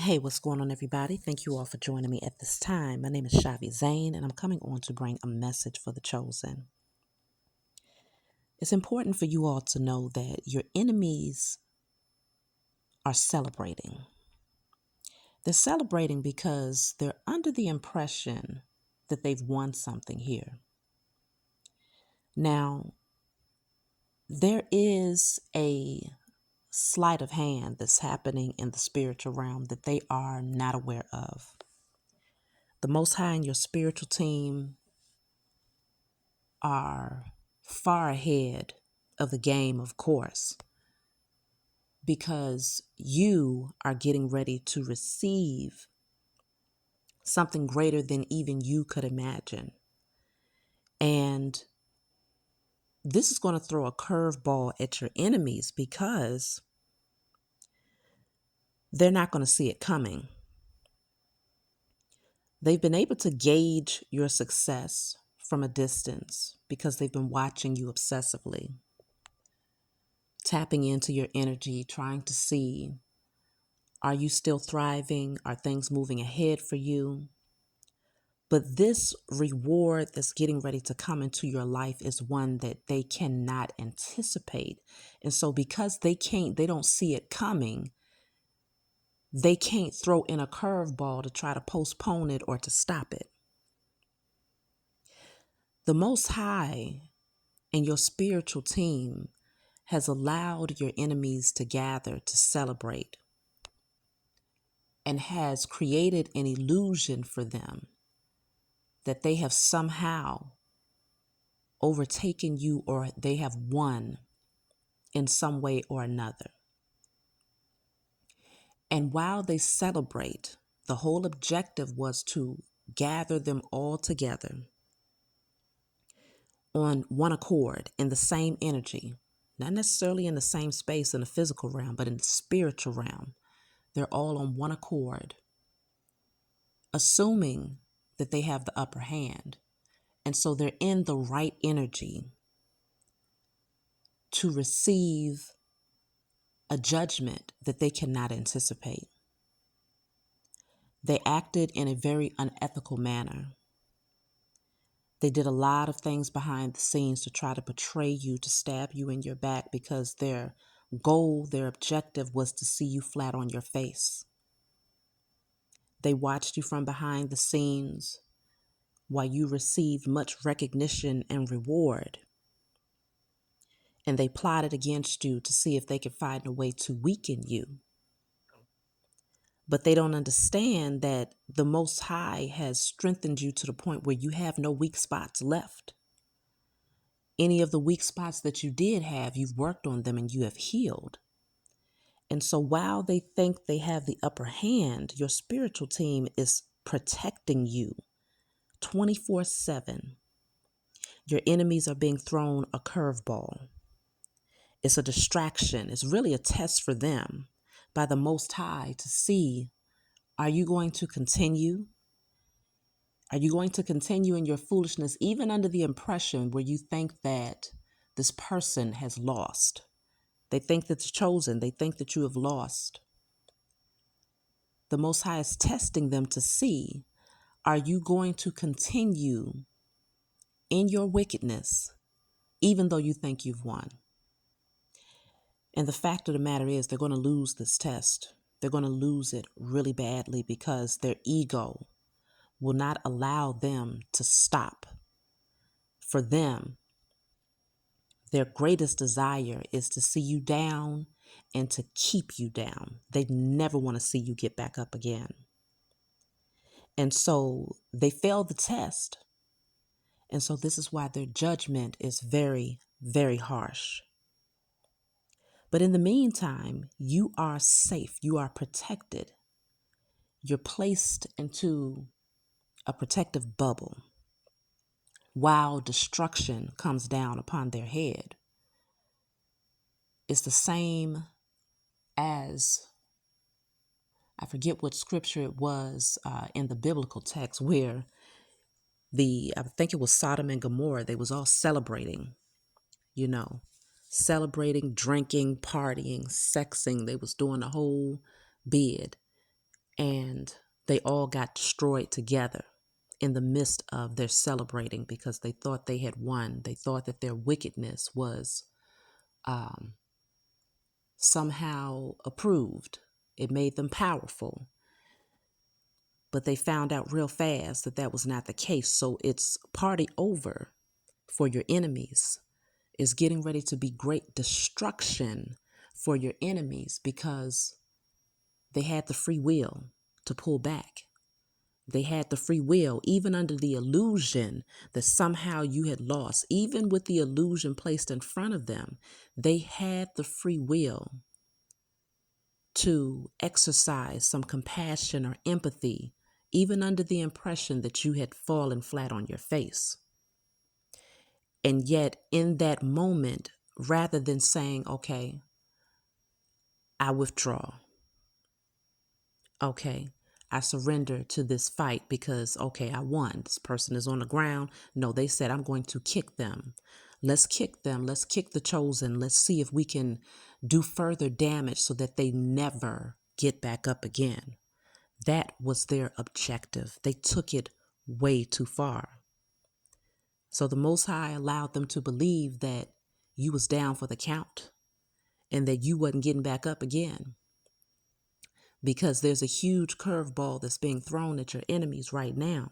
Hey, what's going on, everybody? Thank you all for joining me at this time. My name is Shavi Zane, and I'm coming on to bring a message for the chosen. It's important for you all to know that your enemies are celebrating. They're celebrating because they're under the impression that they've won something here. Now, there is a sleight of hand that's happening in the spiritual realm that they are not aware of. The Most High and your spiritual team are far ahead of the game, of course, because you are getting ready to receive something greater than even you could imagine. And this is going to throw a curveball at your enemies because they're not going to see it coming. They've been able to gauge your success from a distance because they've been watching you obsessively, tapping into your energy, trying to see, are you still thriving? Are things moving ahead for you? But this reward that's getting ready to come into your life is one that they cannot anticipate. And so because they don't see it coming, they can't throw in a curveball to try to postpone it or to stop it. The Most High and your spiritual team has allowed your enemies to gather to celebrate and has created an illusion for them that they have somehow overtaken you or they have won in some way or another. And while they celebrate, the whole objective was to gather them all together on one accord in the same energy, not necessarily in the same space in the physical realm, but in the spiritual realm. They're all on one accord, assuming that they have the upper hand. And so they're in the right energy to receive a judgment that they cannot anticipate. They acted in a very unethical manner. They did a lot of things behind the scenes to try to betray you, to stab you in your back, because their goal, their objective was to see you flat on your face. They watched you from behind the scenes while you received much recognition and reward. And they plotted against you to see if they could find a way to weaken you. But they don't understand that the Most High has strengthened you to the point where you have no weak spots left. Any of the weak spots that you did have, you've worked on them and you have healed. And so while they think they have the upper hand, your spiritual team is protecting you 24/7. Your enemies are being thrown a curveball. It's a distraction. It's really a test for them by the Most High to see, are you going to continue? Are you going to continue in your foolishness, even under the impression where you think that this person has lost? They think that's chosen. They think that you have lost. The Most High is testing them to see, are you going to continue in your wickedness, even though you think you've won? And the fact of the matter is they're going to lose this test. They're going to lose it really badly because their ego will not allow them to stop. For them, their greatest desire is to see you down and to keep you down. They never want to see you get back up again. And so they failed the test. And so this is why their judgment is very, very harsh. But in the meantime, you are safe. You are protected. You're placed into a protective bubble while destruction comes down upon their head. It's the same as, I forget what scripture it was in the biblical text where I think it was Sodom and Gomorrah, they was all celebrating, celebrating, drinking, partying, sexing. They was doing the whole bid. and they all got destroyed together in the midst of their celebrating because they thought they had won. They thought that their wickedness was um, somehow approved. It made them powerful. But they found out real fast that that was not the case. So it's party over for your enemies. It's getting ready to be great destruction for your enemies because they had the free will to pull back. They had the free will, even under the illusion that somehow you had lost, even with the illusion placed in front of them, they had the free will to exercise some compassion or empathy, even under the impression that you had fallen flat on your face. And yet, in that moment, rather than saying, okay, I withdraw, okay, I surrender to this fight because, okay, I won. This person is on the ground. No, they said, I'm going to kick them. Let's kick them. Let's kick the chosen. Let's see if we can do further damage so that they never get back up again. That was their objective. They took it way too far. So the Most High allowed them to believe that you was down for the count and that you wasn't getting back up again. Because there's a huge curveball that's being thrown at your enemies right now.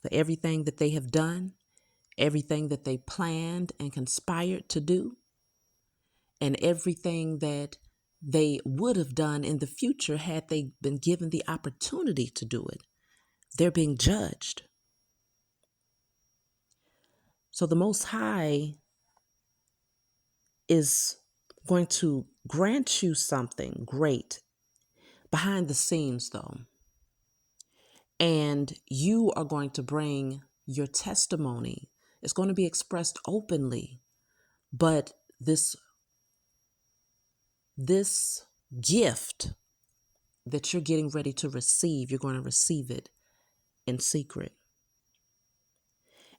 For everything that they have done, everything that they planned and conspired to do, and everything that they would have done in the future had they been given the opportunity to do it, they're being judged. So the Most High is going to grant you something great behind the scenes, though. And you are going to bring your testimony. It's going to be expressed openly. But this gift that you're getting ready to receive, you're going to receive it in secret.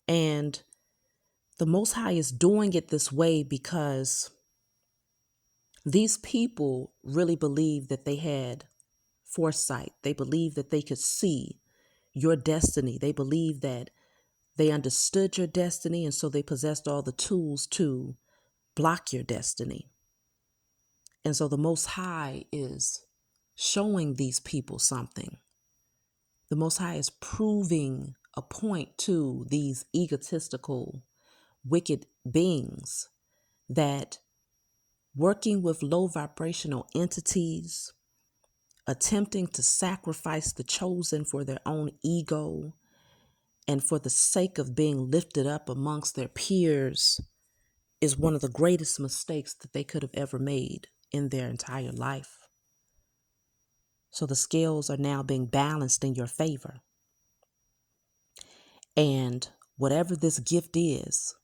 And the Most High is doing it this way because these people really believed that they had foresight. They believed that they could see your destiny. They believed that they understood your destiny, and so they possessed all the tools to block your destiny. And so the Most High is showing these people something. The Most High is proving a point to these egotistical, wicked beings that working with low vibrational entities, attempting to sacrifice the chosen for their own ego and for the sake of being lifted up amongst their peers is one of the greatest mistakes that they could have ever made in their entire life. So the scales are now being balanced in your favor. And whatever this gift is,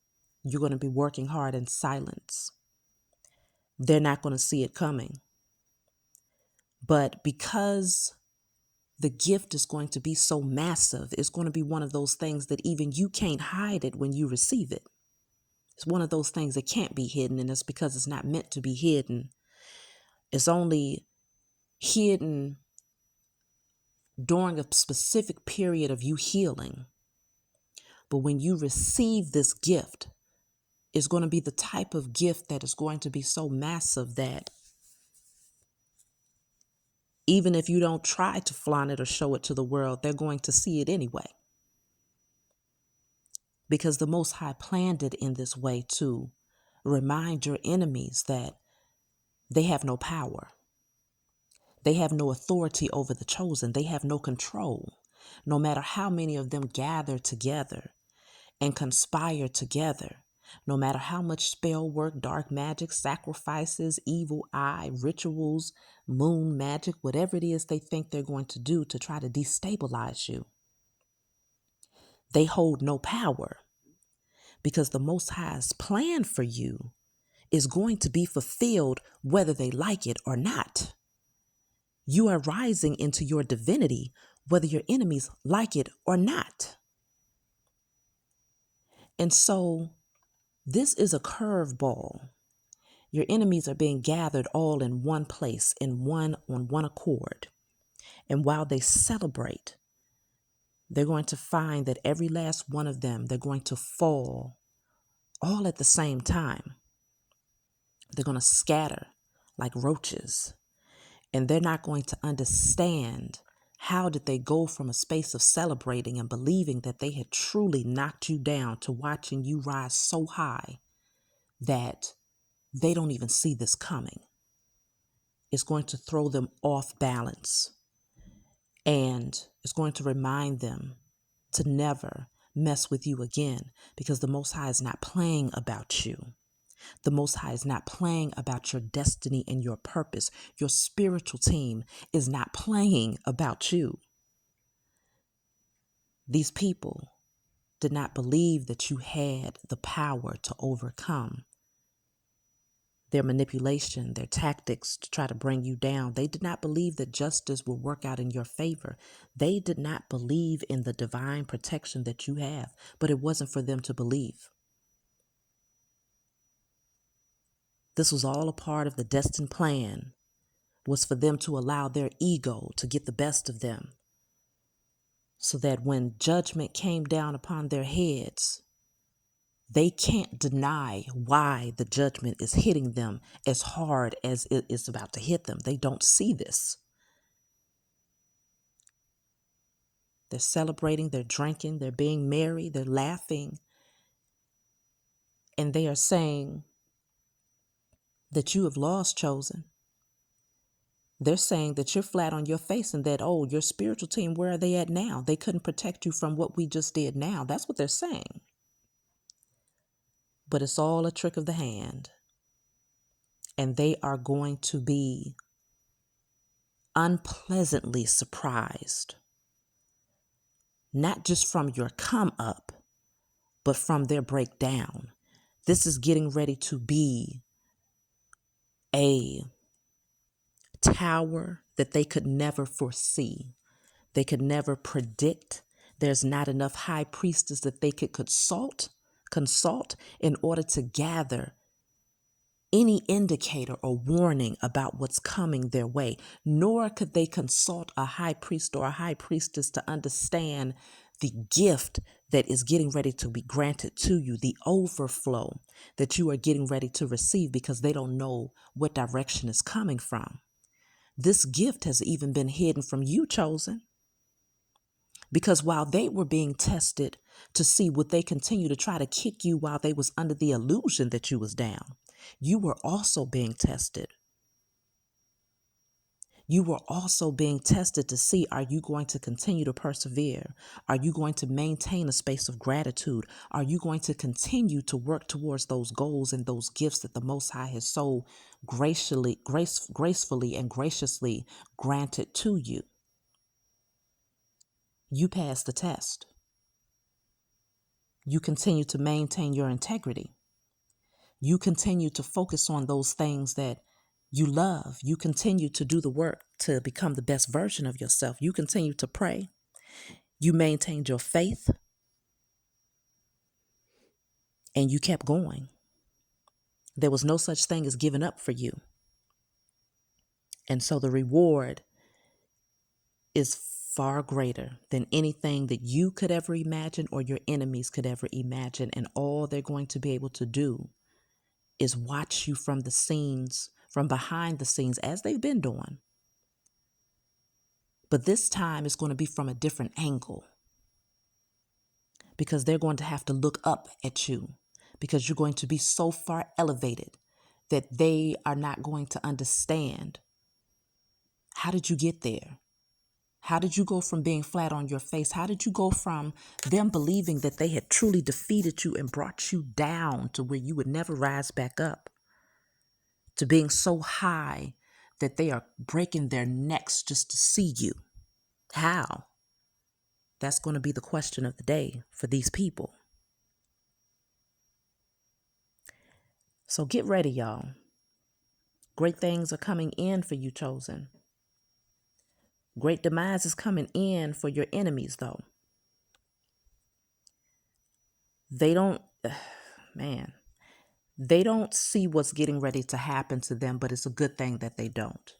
you're going to be working hard in silence. They're not going to see it coming. But because the gift is going to be so massive, it's going to be one of those things that even you can't hide it when you receive it. It's one of those things that can't be hidden, and it's because it's not meant to be hidden. It's only hidden during a specific period of you healing. But when you receive this gift, it's going to be the type of gift that is going to be so massive that even if you don't try to flaunt it or show it to the world, they're going to see it anyway. Because the Most High planned it in this way to remind your enemies that they have no power. They have no authority over the chosen. They have no control. No matter how many of them gather together and conspire together, no matter how much spell work, dark magic, sacrifices, evil eye, rituals, moon magic, whatever it is they think they're going to do to try to destabilize you, they hold no power because the Most High's plan for you is going to be fulfilled whether they like it or not. You are rising into your divinity whether your enemies like it or not. And so this is a curveball. Your enemies are being gathered all in one place, on one accord. And while they celebrate, they're going to find that every last one of them, they're going to fall all at the same time. They're going to scatter like roaches, and they're not going to understand how did they go from a space of celebrating and believing that they had truly knocked you down to watching you rise so high that they don't even see this coming. It's going to throw them off balance, and it's going to remind them to never mess with you again, because the Most High is not playing about you. The Most High is not playing about your destiny and your purpose. Your spiritual team is not playing about you. These people did not believe that you had the power to overcome their manipulation, their tactics to try to bring you down. They did not believe that justice will work out in your favor. They did not believe in the divine protection that you have, but it wasn't for them to believe. This was all a part of the destined plan, was for them to allow their ego to get the best of them, so that when judgment came down upon their heads, they can't deny why the judgment is hitting them as hard as it is about to hit them. They don't see this. They're celebrating, they're drinking, they're being merry, they're laughing, and they are saying that you have lost, chosen. They're saying that you're flat on your face and that, oh, your spiritual team, where are they at now? They couldn't protect you from what we just did now. That's what they're saying. But it's all a trick of the hand. And they are going to be unpleasantly surprised, not just from your come up, but from their breakdown. This is getting ready to be a tower that they could never foresee. They could never predict. There's not enough high priestess that they could consult in order to gather any indicator or warning about what's coming their way. Nor could they consult a high priest or a high priestess to understand the gift that is getting ready to be granted to you, the overflow that you are getting ready to receive, because they don't know what direction is coming from. This gift has even been hidden from you, chosen. Because while they were being tested to see would they continue to try to kick you while they was under the illusion that you was down, you were also being tested. You were also being tested to see, are you going to continue to persevere? Are you going to maintain a space of gratitude? Are you going to continue to work towards those goals and those gifts that the Most High has so gracefully and graciously granted to you? You passed the test. You continue to maintain your integrity. You continue to focus on those things that you love. You continue to do the work to become the best version of yourself. You continue to pray. You maintained your faith, and you kept going. There was no such thing as giving up for you. And so the reward is far greater than anything that you could ever imagine or your enemies could ever imagine. And all they're going to be able to do is watch you from the scenes, from behind the scenes, as they've been doing. But this time it's going to be from a different angle, because they're going to have to look up at you, because you're going to be so far elevated that they are not going to understand. How did you get there? How did you go from being flat on your face? How did you go from them believing that they had truly defeated you and brought you down to where you would never rise back up, to being so high that they are breaking their necks just to see you? How? That's going to be the question of the day for these people. So get ready, y'all. Great things are coming in for you, chosen. Great demise is coming in for your enemies, though. They don't, they don't see what's getting ready to happen to them, but it's a good thing that they don't.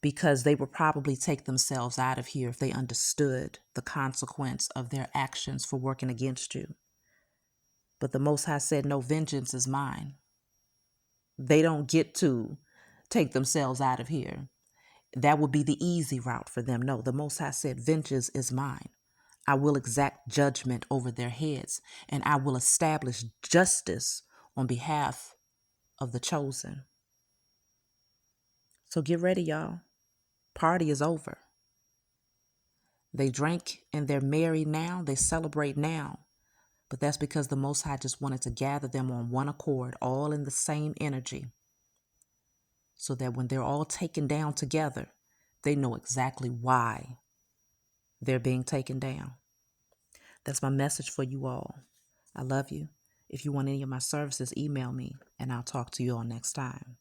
because they would probably take themselves out of here if they understood the consequence of their actions for working against you. But the Most High said, no, vengeance is mine. They don't get to take themselves out of here. That would be the easy route for them. No, the Most High said, vengeance is mine. I will exact judgment over their heads, and I will establish justice on behalf of the chosen. So get ready, y'all. Party is over. They drank and they're merry now. They celebrate now. But that's because the Most High just wanted to gather them on one accord, all in the same energy, so that when they're all taken down together, they know exactly why they're being taken down. That's my message for you all. I love you. If you want any of my services, email me, and I'll talk to you all next time.